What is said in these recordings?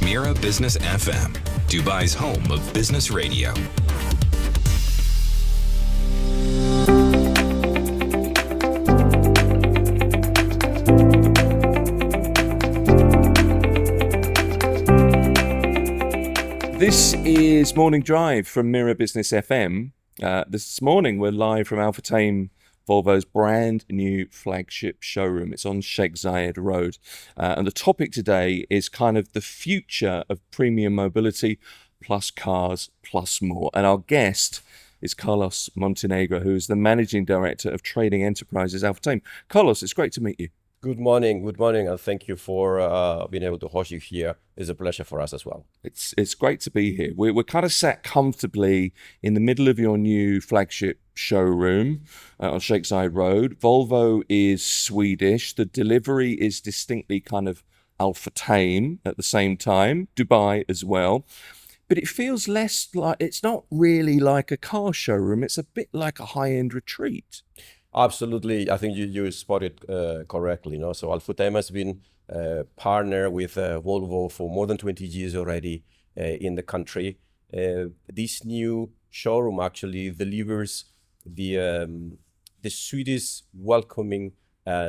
Mira Business FM, Dubai's home of business radio. This is Morning Drive from Mira Business FM. This morning we're live from Futtaim, Volvo's brand new flagship showroom. It's on Sheikh Zayed Road. And the topic today is kind of the future of premium mobility plus cars plus more. And our guest is Carlos Montenegro, who is the Managing Director of Trading Enterprises Futtaim. Carlos, it's great to meet you. Good morning, and thank you for being able to host you here. It's a pleasure for us as well. It's great to be here. We're kind of sat comfortably in the middle of your new flagship showroom on Sheikh Zayed Road. Volvo is Swedish. The delivery is distinctly kind of Futtaim at the same time, Dubai as well. But it feels less like, it's not really like a car showroom. It's a bit like a high-end retreat. Absolutely, I think you spotted correctly. So Futtaim has been partner with Volvo for more than 20 years already in the country. This new showroom actually delivers the Swedish welcoming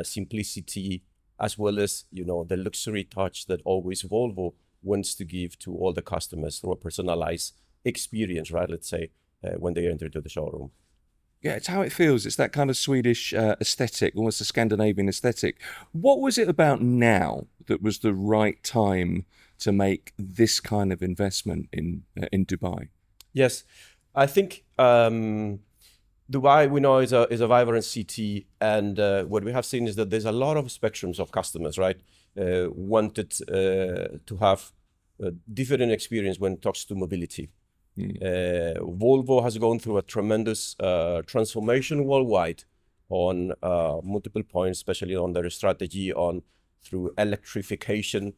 simplicity, as well as the luxury touch that always Volvo wants to give to all the customers through a personalized experience, right? Let's say when they enter to the showroom. Yeah, it's how it feels. It's that kind of Swedish aesthetic, almost a Scandinavian aesthetic. What was it about now that was the right time to make this kind of investment in Dubai? Yes, I think Dubai, we know, is a vibrant city, and what we have seen is that there's a lot of spectrums of customers, right? Wanted to have a different experience when it talks to mobility. Volvo has gone through a tremendous transformation worldwide on multiple points, especially on their strategy through electrification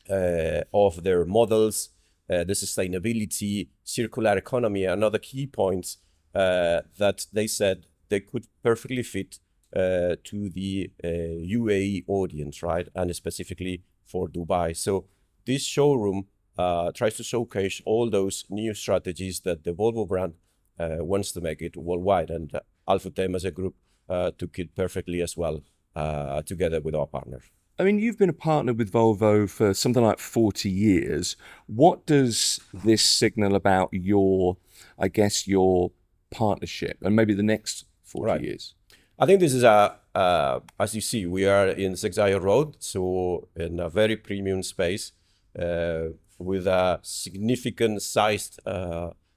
of their models, the sustainability, circular economy, and other key points that they said they could perfectly fit to the UAE audience, right? And specifically for Dubai. So this showroom tries to showcase all those new strategies that the Volvo brand wants to make it worldwide, and Futtaim as a group took it perfectly as well, together with our partners. I mean, you've been a partner with Volvo for something like 40 years. What does this signal about your partnership and maybe the next 40 years? I think this is as you see, we are in Sheikh Zayed Road, so in a very premium space, with a significant sized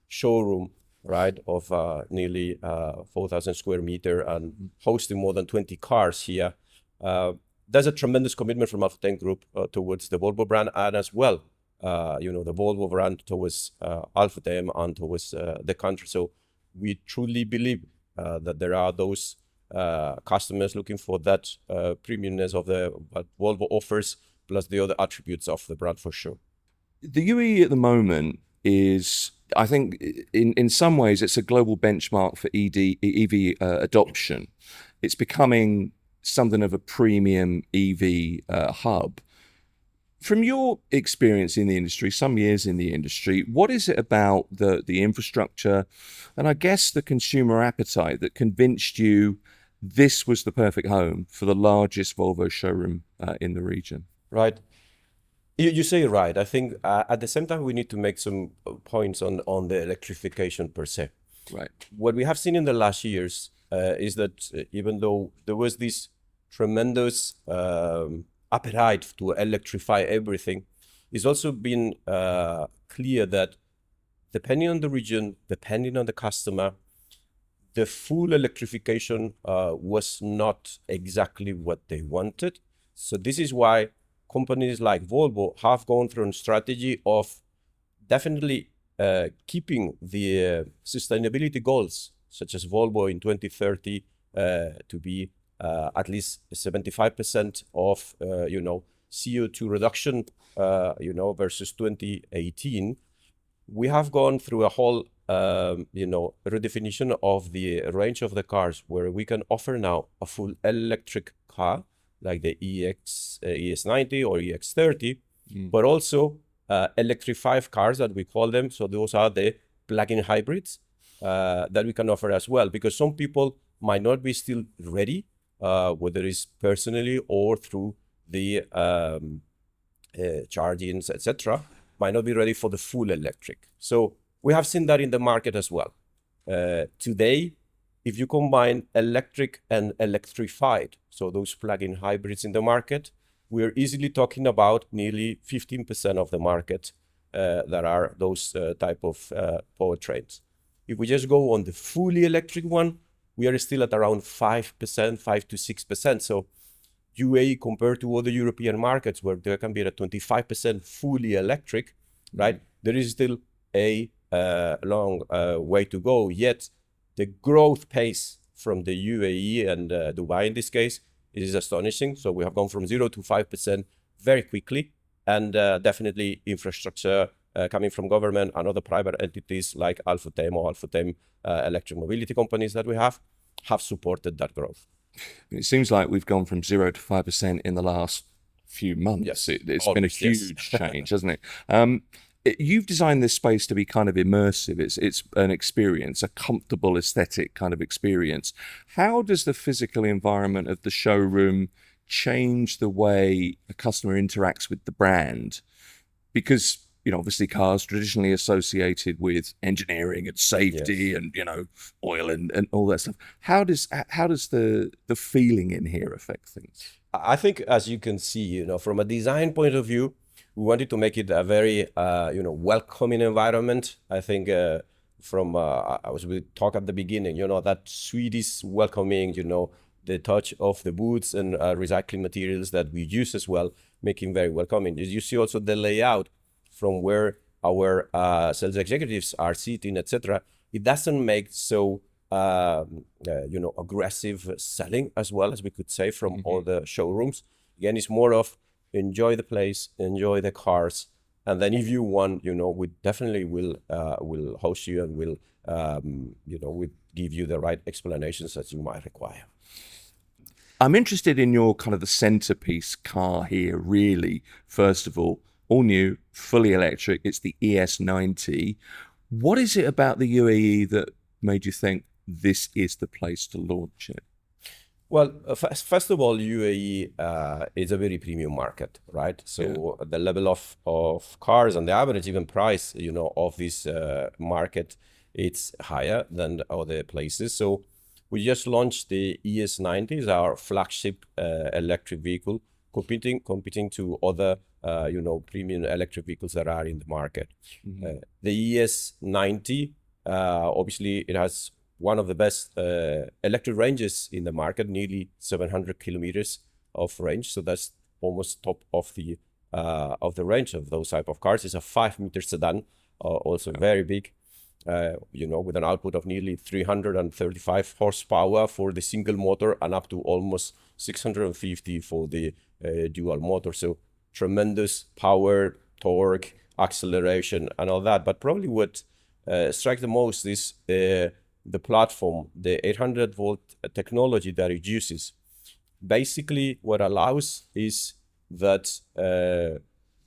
showroom, right, of nearly 4,000 square meter and hosting more than 20 cars here. There's a tremendous commitment from Futtaim Group towards the Volvo brand, and as well, the Volvo brand towards Futtaim and towards the country. So we truly believe that there are those customers looking for that premiumness of what Volvo offers, plus the other attributes of the brand for sure. The UAE at the moment is, I think, in some ways, it's a global benchmark for EV adoption. It's becoming something of a premium EV hub. From your experience in the industry, some years in the industry, what is it about the infrastructure and I guess the consumer appetite that convinced you this was the perfect home for the largest Volvo showroom in the region? Right. You say it right. I think at the same time, we need to make some points on the electrification per se. Right. What we have seen in the last years is that even though there was this tremendous appetite to electrify everything, it's also been clear that depending on the region, depending on the customer, the full electrification was not exactly what they wanted. So this is why companies like Volvo have gone through a strategy of definitely keeping the sustainability goals, such as Volvo in 2030 to be at least 75% of CO2 reduction, versus 2018. We have gone through a whole redefinition of the range of the cars, where we can offer now a full electric car like the EX90 or EX30, but also electrified cars that we call them. So those are the plug-in hybrids that we can offer as well, because some people might not be still ready, whether it's personally or through the chargings, etc., might not be ready for the full electric. So we have seen that in the market as well. Today, if you combine electric and electrified, so those plug-in hybrids in the market, we're easily talking about nearly 15% of the market that are those type of powertrains. If we just go on the fully electric one, we are still at around 5%, 5 to 6%. So UAE compared to other European markets where there can be a 25% fully electric, right? There is still a long way to go. Yet the growth pace from the UAE and Dubai in this case is astonishing. So we have gone from 0 to 5% very quickly, and definitely infrastructure coming from government and other private entities like Futtaim electric mobility companies that we have supported that growth. It seems like we've gone from 0 to 5% in the last few months. Yes, It's been a huge change, hasn't it? You've designed this space to be kind of immersive. It's an experience, a comfortable aesthetic kind of experience. How does the physical environment of the showroom change the way a customer interacts with the brand? Because, you know, obviously cars traditionally associated with engineering and safety and, you know, oil and all that stuff. How does the feeling in here affect things? I think, as you can see, you know, from a design point of view, we wanted to make it a very, welcoming environment. I think as we talked at the beginning, you know, that Swedish welcoming, you know, the touch of the boots and recycling materials that we use as well, making very welcoming. You see also the layout from where our sales executives are sitting, etc. It doesn't make so aggressive selling as well, as we could say, from all the showrooms. Again, it's more of enjoy the place, enjoy the cars, and then if you want, you know, we definitely will host you and will we give you the right explanations that you might require. I'm interested in your kind of the centerpiece car here, really. First of all new, fully electric. It's the ES90. What is it about the UAE that made you think this is the place to launch it? Well, first of all, UAE is a very premium market, right? So the level of cars and the average even price, you know, of this market, it's higher than other places. So we just launched the ES90, our flagship electric vehicle, competing to other premium electric vehicles that are in the market. The ES90, obviously, it has one of the best electric ranges in the market, nearly 700 kilometers of range. So that's almost top of the range of those type of cars. It's a 5-meter sedan, also very big, with an output of nearly 335 horsepower for the single motor and up to almost 650 for the dual motor. So tremendous power, torque, acceleration, and all that. But probably what strikes the most is the platform, the 800-volt technology that it uses. Basically, what allows is that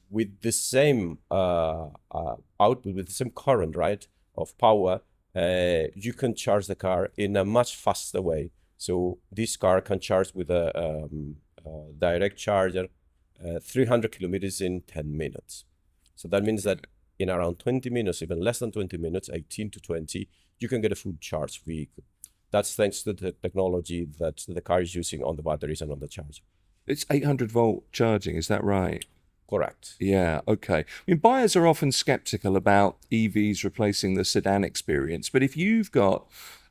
with the same output, with the same current, right, of power, you can charge the car in a much faster way. So this car can charge with a direct charger 300 kilometers in 10 minutes. So that means that in around 20 minutes, even less than 20 minutes, 18 to 20, you can get a full charged vehicle. That's thanks to the technology that the car is using on the batteries and on the charger. It's 800-volt charging, is that right? Correct. Yeah, okay. I mean, buyers are often skeptical about EVs replacing the sedan experience, but if you've got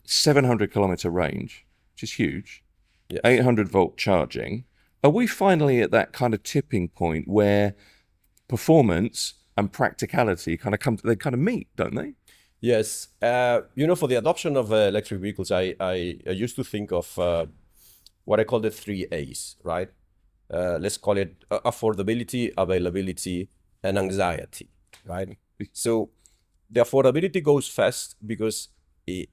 700-kilometer range, which is huge, 800-volt charging, are we finally at that kind of tipping point where performance and practicality kind of meet, don't they? Yes. For the adoption of electric vehicles, I used to think of what I call the 3 A's, right? Let's call it affordability, availability, and anxiety, right? So the affordability goes first because a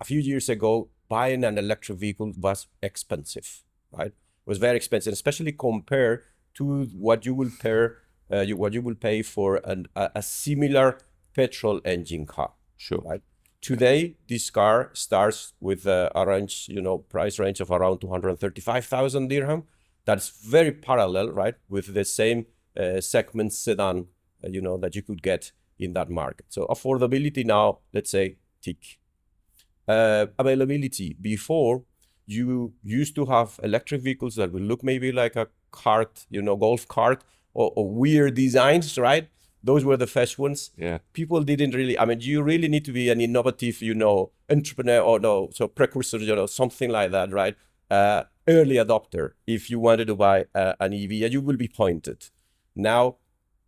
few years ago, buying an electric vehicle was expensive, right? It was very expensive, especially compared to what you will pay what you will pay for a similar petrol engine car. Sure. Right. Today, this car starts with a range, price range of around 235,000 dirham. That's very parallel, right, with the same segment sedan, that you could get in that market. So affordability now, let's say, tick. Availability. Before, you used to have electric vehicles that will look maybe like a cart, golf cart, or weird designs, right? Those were the first ones. Yeah. People didn't really, you really need to be an innovative, entrepreneur or precursor, something like that, right? Early adopter if you wanted to buy an EV, and you will be pointed. Now,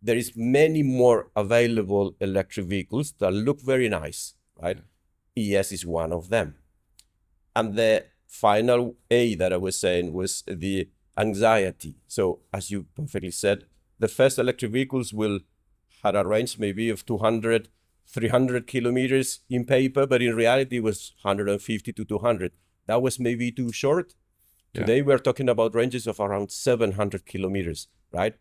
there is many more available electric vehicles that look very nice, right? ES is one of them. And the final A that I was saying was the anxiety. So as you perfectly said, the first electric vehicles will had a range maybe of 200, 300 kilometers in paper, but in reality it was 150 to 200. That was maybe too short. Yeah. Today we're talking about ranges of around 700 kilometers, right?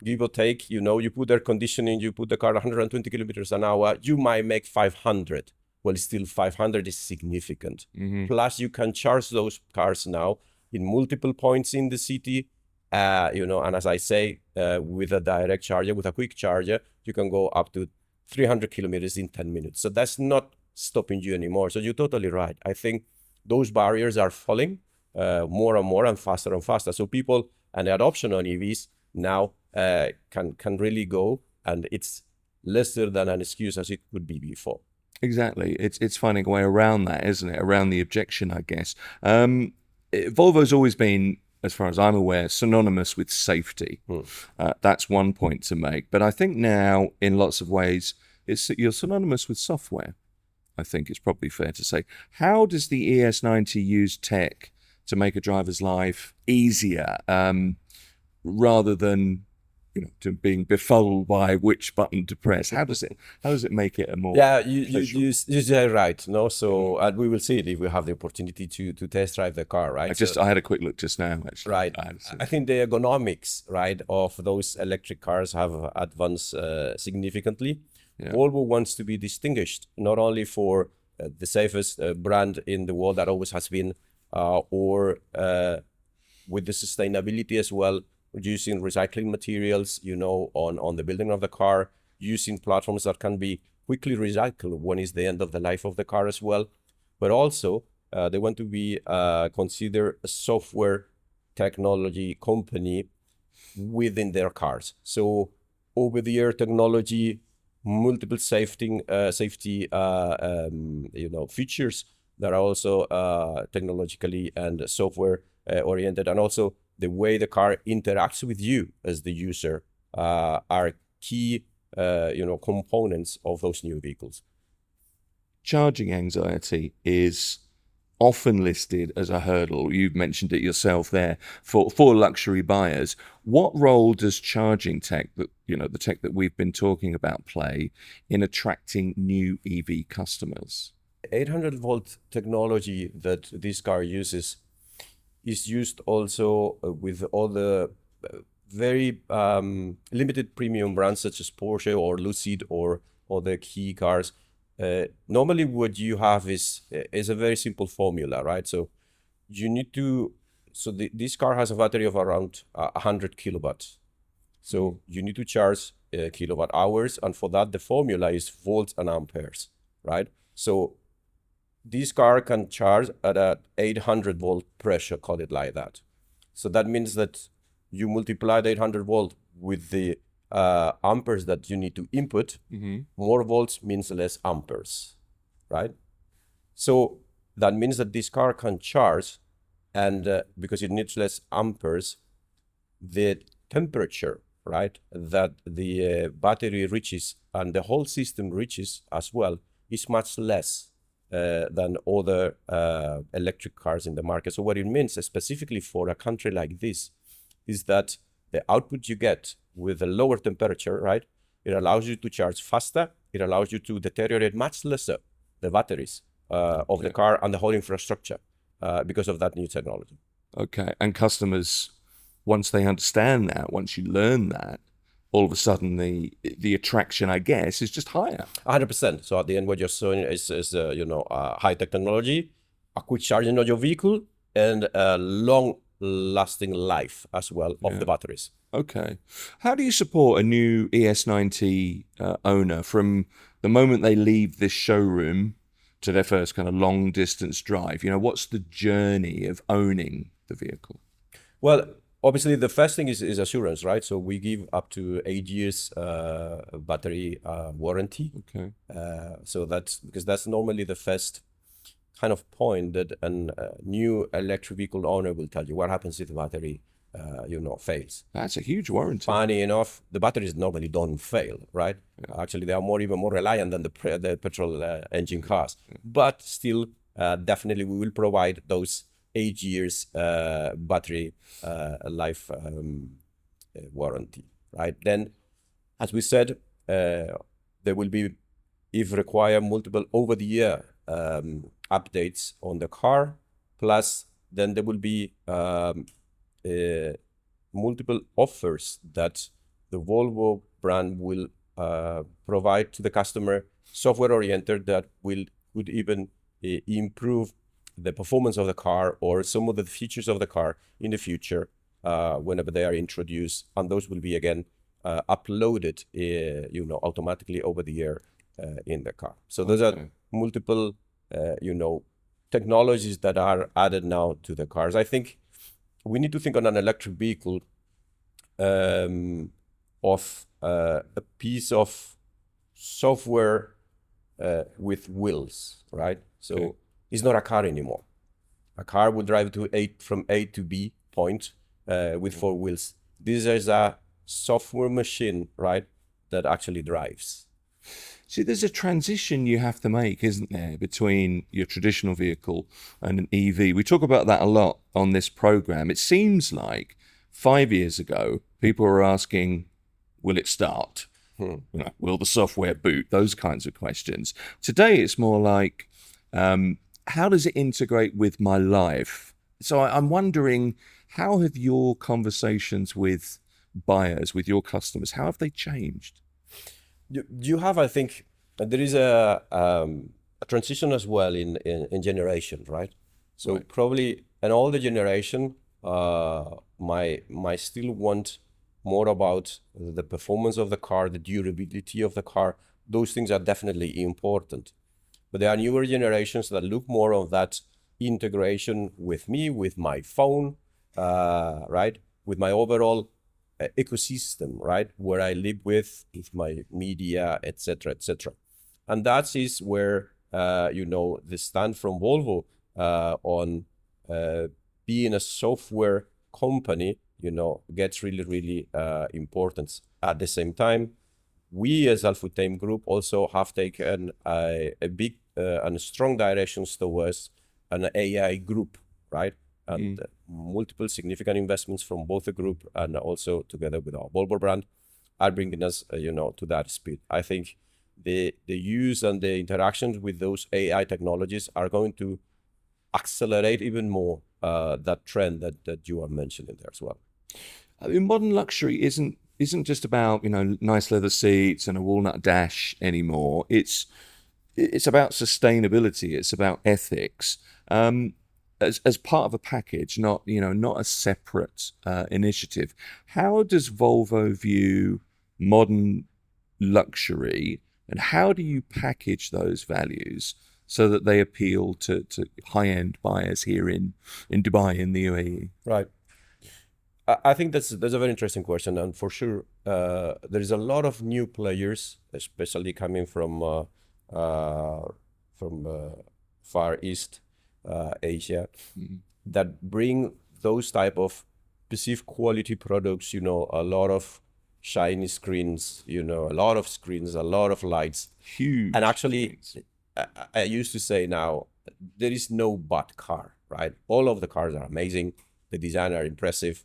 Give or take, you put air conditioning, you put the car 120 kilometers an hour, you might make 500. Well, still 500 is significant. Mm-hmm. Plus you can charge those cars now in multiple points in the city, and as I say, with a direct charger, with a quick charger, you can go up to 300 kilometers in 10 minutes. So that's not stopping you anymore. So you're totally right. I think those barriers are falling more and more and faster and faster. So people and the adoption on EVs now can really go, and it's lesser than an excuse as it could be before. Exactly. It's finding a way around that, isn't it? Around the objection, I guess. Volvo's always been, as far as I'm aware, synonymous with safety. That's one point to make. But I think now, in lots of ways, you're synonymous with software. I think it's probably fair to say. How does the ES90 use tech to make a driver's life easier, rather than to being befuddled by which button to press? How does it make it a more you say right, no? So and we will see it if we have the opportunity to test drive the car, right? I had a quick look just now, actually. Right. I think the ergonomics, right, of those electric cars have advanced significantly. Yeah. Volvo wants to be distinguished not only for the safest brand in the world that always has been, or with the sustainability as well, using recycling materials, on the building of the car, using platforms that can be quickly recycled when it's the end of the life of the car as well. But also, they want to be considered a software technology company within their cars. So over-the-air technology, multiple safety features that are also technologically and software oriented, and also the way the car interacts with you as the user are key components of those new vehicles. Charging anxiety is often listed as a hurdle. You've mentioned it yourself there for luxury buyers. What role does charging tech, the tech that we've been talking about, play in attracting new EV customers? 800-volt technology that this car uses is used also with all the very limited premium brands such as Porsche or Lucid or the key cars. Normally what you have is a very simple formula, right? So you need to, this car has a battery of around 100 kilowatts. So you need to charge kilowatt hours, and for that the formula is volts and amperes, right? So this car can charge at a 800 volt pressure, call it like that. So that means that you multiply the 800 volt with the amperes that you need to input. More volts means less amperes, right? So that means that this car can charge, and because it needs less amperes, the temperature, right, that the battery reaches and the whole system reaches as well is much less than other electric cars in the market. So what it means specifically for a country like this is that the output you get with a lower temperature, right, it allows you to charge faster, it allows you to deteriorate much lesser the batteries of the car and the whole infrastructure because of that new technology. Okay, and customers, once they understand that, once you learn that, all of a sudden the attraction, I guess, is just higher. 100%. So at the end, what you're showing is high-tech technology, a quick charging of your vehicle, and a long-lasting life as well of the batteries. Okay. How do you support a new ES90 owner from the moment they leave this showroom to their first kind of long distance drive? What's the journey of owning the vehicle? Well, obviously, the first thing is assurance, right? So we give up to 8 years battery warranty. Okay. So that's normally the first kind of point that a new electric vehicle owner will tell you what happens if the battery fails. That's a huge warranty. Funny enough, the batteries normally don't fail, right? Yeah. Actually, they are even more reliant than the petrol engine cars. Yeah. But still, definitely, we will provide those 8 years battery life warranty, right? Then, as we said, there will be, if required, multiple over-the-year updates on the car. Plus, then there will be multiple offers that the Volvo brand will provide to the customer, software-oriented, that could even improve the performance of the car or some of the features of the car in the future whenever they are introduced, and those will be again uploaded automatically over the air in the car. So those are multiple technologies that are added now to the cars. I think we need to think on an electric vehicle of a piece of software with wheels, right? So it's not a car anymore. A car will drive from A to B point with 4 wheels. This is a software machine, right, that actually drives. See, there's a transition you have to make, isn't there, between your traditional vehicle and an EV. We talk about that a lot on this program. It seems like 5 years ago, people were asking, will it start? Will the software boot? Those kinds of questions. Today, it's more like, how does it integrate with my life? So I'm wondering, how have your conversations with buyers, with your customers, how have they changed? You have, I think, there is a transition as well in generation, right? So probably an older generation might still want more about the performance of the car, the durability of the car. Those things are definitely important. But there are newer generations that look more of that integration with me, with my phone, right? With my overall ecosystem, right? Where I live with my media, etc., etc. And that is where, the stand from Volvo on being a software company, gets really, really important. At the same time, we as Futtaim Group also have taken a big and strong directions towards an AI group, right? And multiple significant investments from both the group and also together with our Volvo brand are bringing us, to that speed. I think the use and the interactions with those AI technologies are going to accelerate even more that trend that you are mentioning there as well. I mean, modern luxury isn't just about nice leather seats and a walnut dash anymore. It's about sustainability. It's about ethics. As part of a package, not a separate initiative. How does Volvo view modern luxury, and how do you package those values so that they appeal to high-end buyers here in Dubai, in the UAE? Right. I think that's a very interesting question, and for sure there is a lot of new players, especially coming from Far East Asia, that bring those type of perceived quality products. A lot of shiny screens, a lot of screens, a lot of lights, huge. And actually, I used to say now there is no bad car, right? All of the cars are amazing. The design are impressive.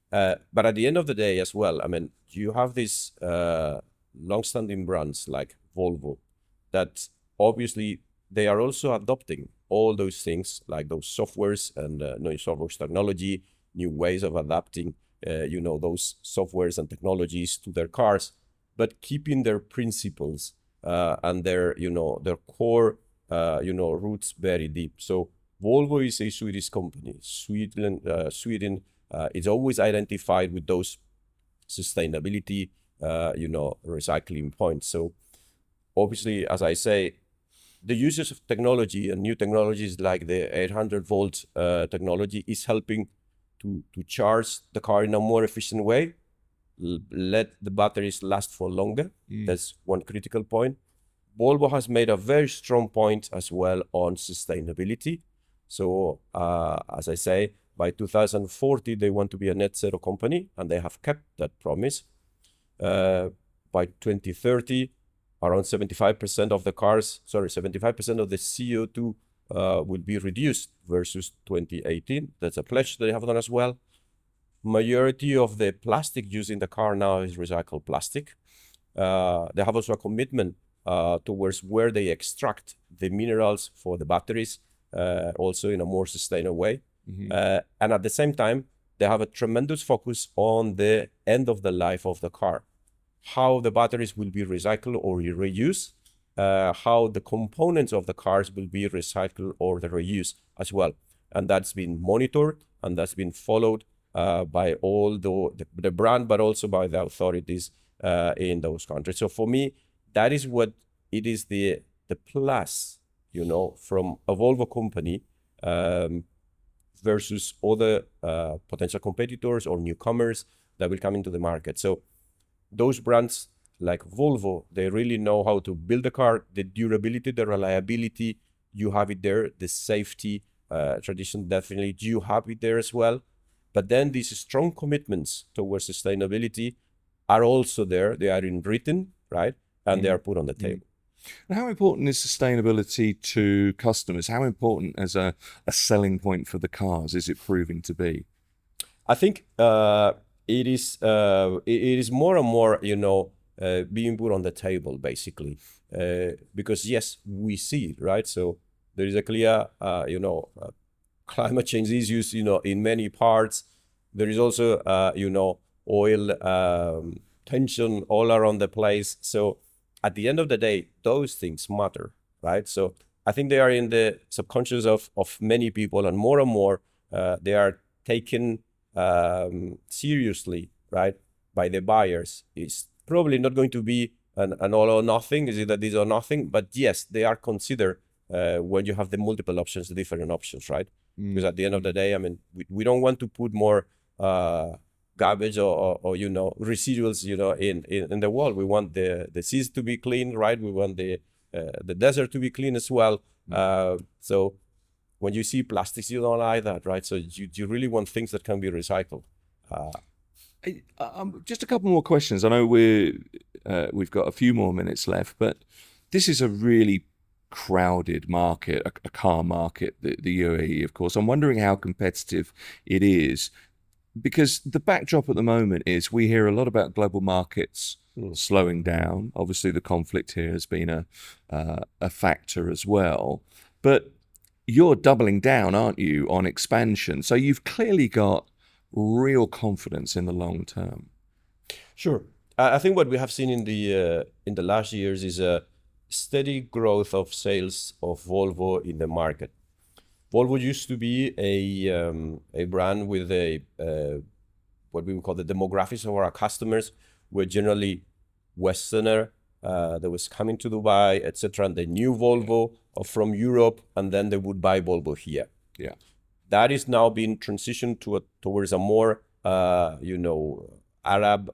But at the end of the day as well, I mean, you have these long-standing brands like Volvo that obviously they are also adopting all those things, like those softwares and new software technology, new ways of adapting those softwares and technologies to their cars, but keeping their principles and their core roots very deep. So Volvo is a Swedish company. Sweden is always identified with those sustainability, recycling points. So obviously, as I say, the usage of technology and new technologies like the 800-volt technology is helping to charge the car in a more efficient way, let the batteries last for longer. That's one critical point. Volvo has made a very strong point as well on sustainability. So as I say, by 2040, they want to be a net zero company, and they have kept that promise. By 2030, around 75% of the 75% of the CO2 will be reduced versus 2018. That's a pledge they have done as well. Majority of the plastic used in the car now is recycled plastic. They have also a commitment towards where they extract the minerals for the batteries, also in a more sustainable way. And at the same time, they have a tremendous focus on the end of the life of the car, how the batteries will be recycled or reused, how the components of the cars will be recycled or reused as well. And that's been monitored, and that's been followed by all the brand, but also by the authorities in those countries. So for me, that is what it is, the plus, from a Volvo company versus other potential competitors or newcomers that will come into the market. So those brands like Volvo, they really know how to build a car, the durability, the reliability, you have it there, the safety, tradition, definitely, you have it there as well. But then these strong commitments towards sustainability are also there. They are in written, right? And they are put on the table. And how important is sustainability to customers? How important as a selling point for the cars is it proving to be? I think it is more and more, being put on the table, basically, because yes, we see it, right? So there is a clear, climate change issues, in many parts. There is also, oil tension all around the place. So at the end of the day, those things matter, right? So I think they are in the subconscious of many people, and more they are taken seriously, right, by the buyers. It's probably not going to be an all or nothing, is either this or nothing, but yes, they are considered when you have the multiple options, the different options, right? Because at the end of the day, I mean, we don't want to put more garbage or residuals, in the world. We want the seas to be clean, right? We want the desert to be clean as well. So when you see plastics, you don't like that, right? So you really want things that can be recycled. Just a couple more questions. I know we've got a few more minutes left, but this is a really crowded market, a car market, the UAE, of course. I'm wondering how competitive it is, because the backdrop at the moment is we hear a lot about global markets slowing down. Obviously, the conflict here has been a factor as well. But you're doubling down, aren't you, on expansion? So you've clearly got real confidence in the long term. Sure. I think what we have seen in the last years is a steady growth of sales of Volvo in the market. Volvo used to be a brand with what we would call the demographics of our customers were generally Westerner, that was coming to Dubai, etc., and they knew Volvo from Europe, and then they would buy Volvo here. Yeah, that is now being transitioned towards a more Arab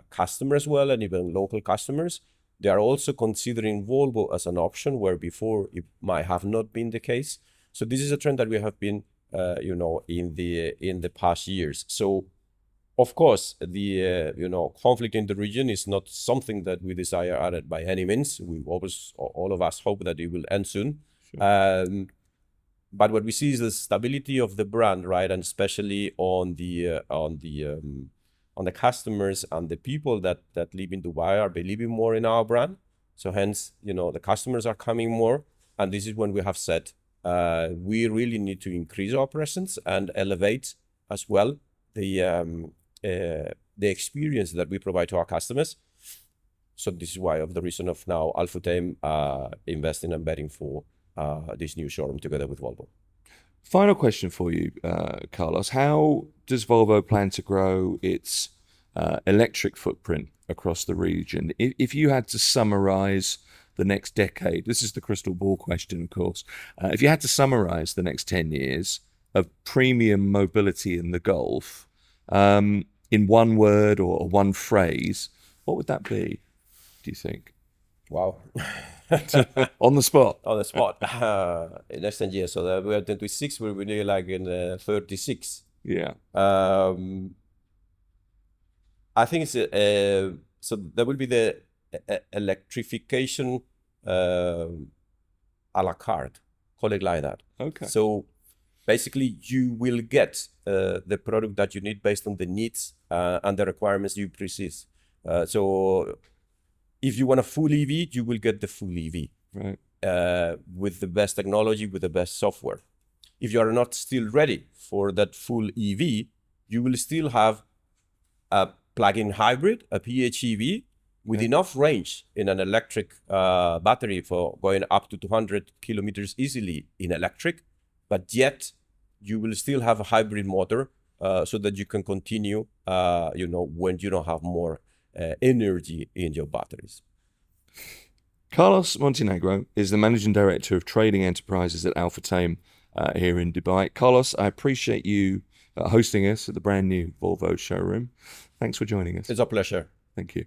customer as well, and even local customers. They are also considering Volvo as an option where before it might have not been the case. So this is a trend that we have been, in the past years. So, of course, the conflict in the region is not something that we desire added by any means. All of us hope that it will end soon. Sure. But what we see is the stability of the brand, right, and especially on the customers and the people that live in Dubai are believing more in our brand. So hence, the customers are coming more, and this is when we have said we really need to increase our presence and elevate as well the the experience that we provide to our customers. So this is why, of the reason of now Al Futtaim investing and betting for this new showroom together with Volvo. Final question for you, Carlos. How does Volvo plan to grow its electric footprint across the region? If you had to summarize the next decade, this is the crystal ball question, of course. If you had to summarize the next 10 years of premium mobility in the Gulf in one word or one phrase, what would that be, do you think? Wow. On the spot. On the spot. In less than years. So we are 26, we're really like in 36. Yeah. I think it's so that will be the electrification a la carte, call it like that. Okay. So basically, you will get the product that you need based on the needs and the requirements you precise. So if you want a full EV, you will get the full EV. Right. With the best technology, with the best software. If you are not still ready for that full EV, you will still have a plug-in hybrid, a PHEV, with enough range in an electric battery for going up to 200 kilometers easily in electric, but yet you will still have a hybrid motor so that you can continue, when you don't have more energy in your batteries. Carlos Montenegro is the Managing Director of Trading Enterprises at Al Futtaim here in Dubai. Carlos, I appreciate you hosting us at the brand new Volvo showroom. Thanks for joining us. It's a pleasure. Thank you.